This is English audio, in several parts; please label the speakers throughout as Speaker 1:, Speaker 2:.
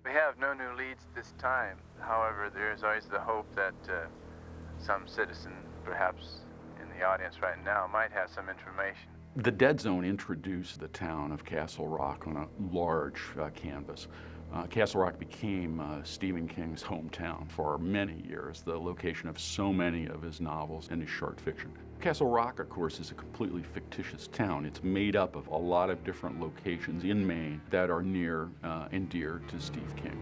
Speaker 1: We have no new leads this time. However, there is always the hope that some citizen, perhaps in the audience right now, might have some information.
Speaker 2: The Dead Zone introduced the town of Castle Rock on a large canvas. Castle Rock became Stephen King's hometown for many years, the location of so many of his novels and his short fiction. Castle Rock, of course, is a completely fictitious town. It's made up of a lot of different locations in Maine that are near and dear to Steve King.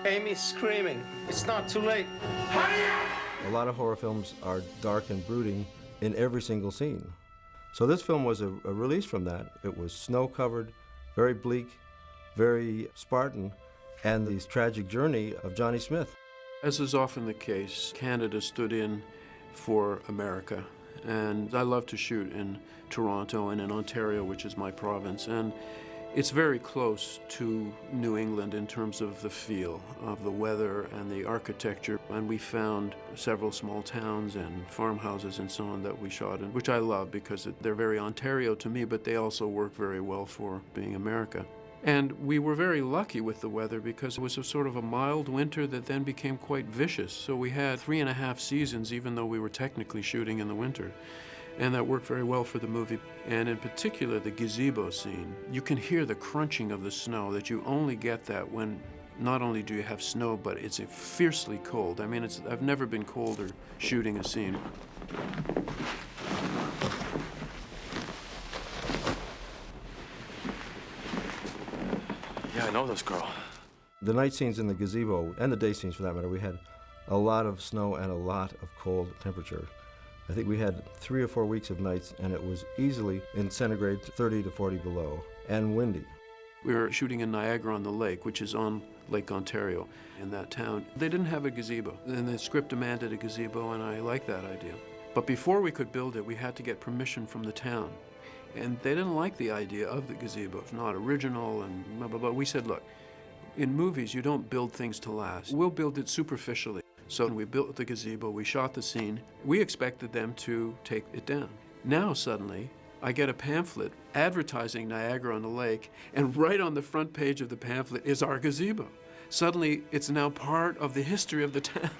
Speaker 3: Amy's screaming. It's not too late.
Speaker 4: A lot of horror films are dark and brooding in every single scene. So this film was a release from that. It was snow-covered, very bleak, very Spartan, and this tragic journey of Johnny Smith.
Speaker 5: As is often the case, Canada stood in for America. And I love to shoot in Toronto and in Ontario, which is my province. And it's very close to New England in terms of the feel of the weather and the architecture. And we found several small towns and farmhouses and so on that we shot in, which I love because they're very Ontario to me, but they also work very well for being America. And we were very lucky with the weather because it was a sort of a mild winter that then became quite vicious. So we had 3.5 seasons, even though we were technically shooting in the winter. And that worked very well for the movie. And in particular, the gazebo scene. You can hear the crunching of the snow, that you only get that when not only do you have snow, but it's fiercely cold. I mean, I've never been colder shooting a scene.
Speaker 6: Yeah, I know this girl.
Speaker 4: The night scenes in the gazebo, and the day scenes for that matter, we had a lot of snow and a lot of cold temperature. I think we had 3 or 4 weeks of nights, and it was easily in centigrade 30 to 40 below, and windy.
Speaker 5: We were shooting in Niagara-on-the-Lake, which is on Lake Ontario, in that town. They didn't have a gazebo, and the script demanded a gazebo, and I liked that idea. But before we could build it, we had to get permission from the town. And they didn't like the idea of the gazebo. It's not original, and blah, blah, blah. We said, look, in movies, you don't build things to last. We'll build it superficially. So we built the gazebo, we shot the scene. We expected them to take it down. Now suddenly, I get a pamphlet advertising Niagara-on-the-Lake, and right on the front page of the pamphlet is our gazebo. Suddenly, it's now part of the history of the town.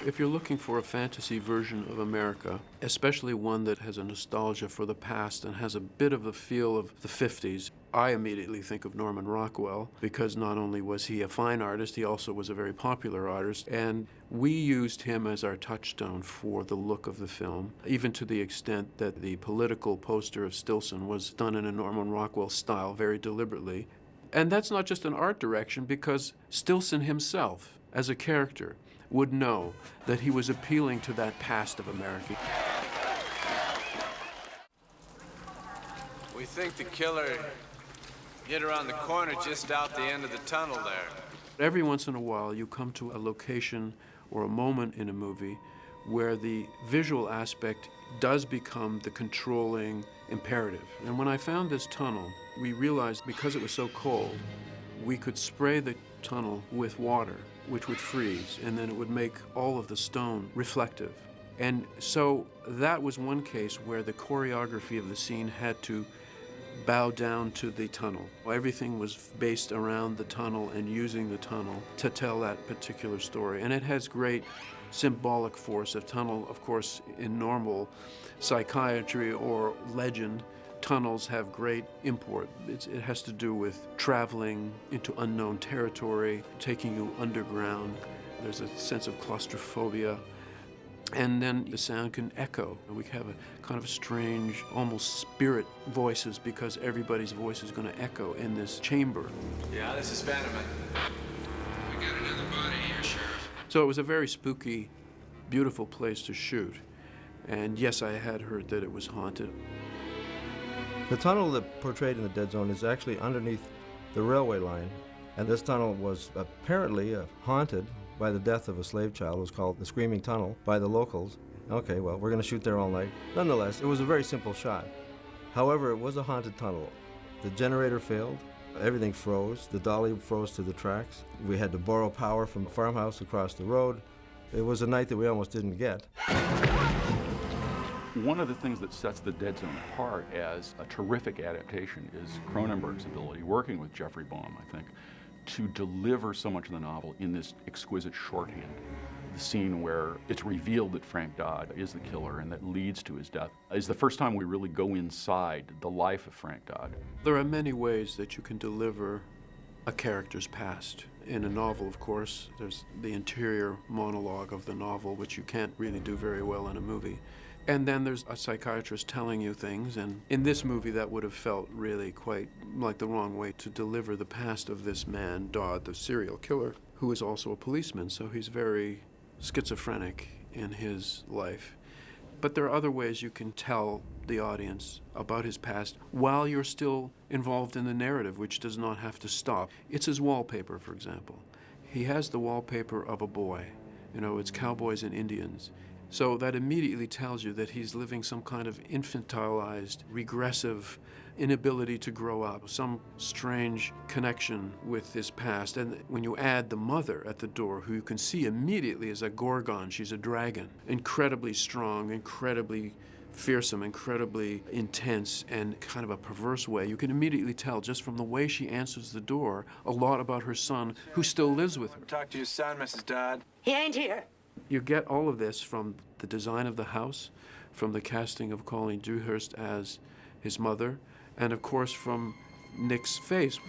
Speaker 5: If you're looking for a fantasy version of America, especially one that has a nostalgia for the past and has a bit of the feel of the 50s, I immediately think of Norman Rockwell, because not only was he a fine artist, he also was a very popular artist, and we used him as our touchstone for the look of the film, even to the extent that the political poster of Stilson was done in a Norman Rockwell style very deliberately. And that's not just an art direction, because Stilson himself, as a character, would know that he was appealing to that past of America.
Speaker 1: We think the killer hid around the corner just out the end of the tunnel there.
Speaker 5: Every once in a while, you come to a location or a moment in a movie where the visual aspect does become the controlling imperative. And when I found this tunnel, we realized because it was so cold, we could spray the tunnel with water, which would freeze, and then it would make all of the stone reflective. And so that was one case where the choreography of the scene had to bow down to the tunnel. Everything was based around the tunnel and using the tunnel to tell that particular story. And it has great symbolic force. A tunnel, of course, in normal psychiatry or legend, tunnels have great import. It has to do with traveling into unknown territory, taking you underground. There's a sense of claustrophobia. And then the sound can echo. We have a kind of strange, almost spirit voices because everybody's voice is going to echo in this chamber.
Speaker 1: Yeah, this is Vanderman. We got another body here, Sheriff.
Speaker 5: So it was a very spooky, beautiful place to shoot. And yes, I had heard that it was haunted.
Speaker 4: The tunnel that portrayed in the Dead Zone is actually underneath the railway line, and this tunnel was apparently haunted by the death of a slave child. It was called the Screaming Tunnel by the locals. Okay, well, we're going to shoot there all night. Nonetheless, it was a very simple shot. However, it was a haunted tunnel. The generator failed. Everything froze. The dolly froze to the tracks. We had to borrow power from a farmhouse across the road. It was a night that we almost didn't get.
Speaker 2: One of the things that sets The Dead Zone apart as a terrific adaptation is Cronenberg's ability, working with Jeffrey Baum, I think, to deliver so much of the novel in this exquisite shorthand. The scene where it's revealed that Frank Dodd is the killer and that leads to his death is the first time we really go inside the life of Frank Dodd.
Speaker 5: There are many ways that you can deliver a character's past. In a novel, of course, there's the interior monologue of the novel, which you can't really do very well in a movie. And then there's a psychiatrist telling you things, and in this movie that would have felt really quite like the wrong way to deliver the past of this man, Dodd, the serial killer, who is also a policeman, so he's very schizophrenic in his life. But there are other ways you can tell the audience about his past while you're still involved in the narrative, which does not have to stop. It's his wallpaper, for example. He has the wallpaper of a boy. You know, it's cowboys and Indians. So that immediately tells you that he's living some kind of infantilized, regressive inability to grow up, some strange connection with his past. And when you add the mother at the door, who you can see immediately is a gorgon, she's a dragon, incredibly strong, incredibly fearsome, incredibly intense, and kind of a perverse way. You can immediately tell just from the way she answers the door a lot about her son, who still lives with her.
Speaker 6: Talk to your son, Mrs. Dodd.
Speaker 7: He ain't here.
Speaker 5: You get all of this from the design of the house, from the casting of Colleen Dewhurst as his mother, and of course from Nick's face.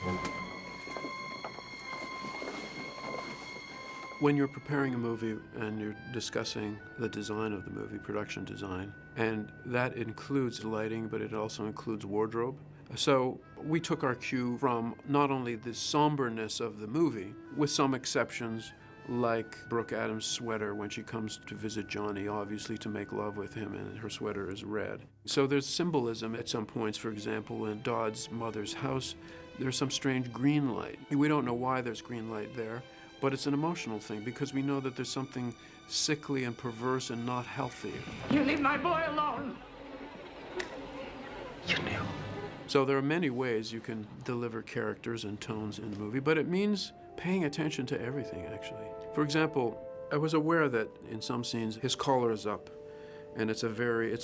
Speaker 5: When you're preparing a movie and you're discussing the design of the movie, production design, and that includes lighting, but it also includes wardrobe. So we took our cue from not only the somberness of the movie, with some exceptions, like Brooke Adams' sweater when she comes to visit Johnny, obviously to make love with him, and her sweater is red. So there's symbolism at some points. For example, in Dodd's mother's house, there's some strange green light. We don't know why there's green light there, but it's an emotional thing because we know that there's something sickly and perverse and not healthy.
Speaker 7: You leave my boy alone.
Speaker 6: You knew.
Speaker 5: So there are many ways you can deliver characters and tones in the movie, but it means paying attention to everything, actually. For example, I was aware that in some scenes his collar is up, and it's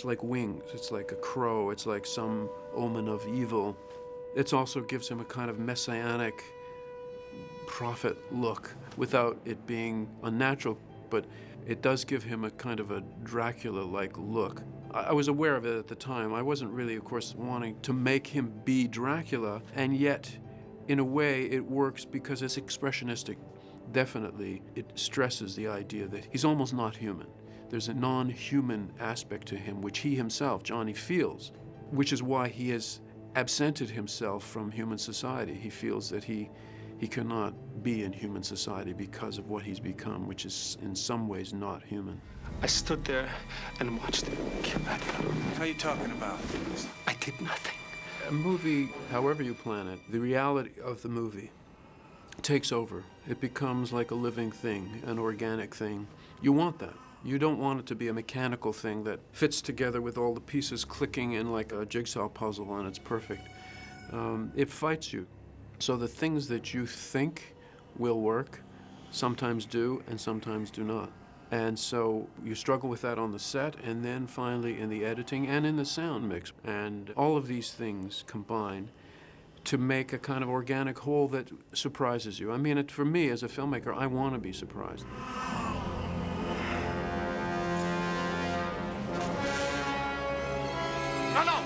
Speaker 5: like wings, it's like a crow, it's like some omen of evil. It also gives him a kind of messianic prophet look without it being unnatural, but it does give him a kind of a Dracula-like look. I was aware of it at the time. I wasn't really, of course, wanting to make him be Dracula, and yet, in a way, it works because it's expressionistic. Definitely, it stresses the idea that he's almost not human. There's a non-human aspect to him, which he himself, Johnny, feels, which is why he has absented himself from human society. He feels that he cannot be in human society because of what he's become, which is in some ways not human.
Speaker 6: I stood there and watched him kill that girl.
Speaker 3: What are you talking about?
Speaker 6: I did nothing.
Speaker 5: A movie, however you plan it, the reality of the movie takes over. It becomes like a living thing, an organic thing. You want that. You don't want it to be a mechanical thing that fits together with all the pieces clicking in like a jigsaw puzzle and it's perfect. It fights you. So the things that you think will work sometimes do and sometimes do not. And so you struggle with that on the set and then finally in the editing and in the sound mix. And all of these things combine to make a kind of organic whole that surprises you. I mean, for me as a filmmaker, I want to be surprised.
Speaker 3: No, no!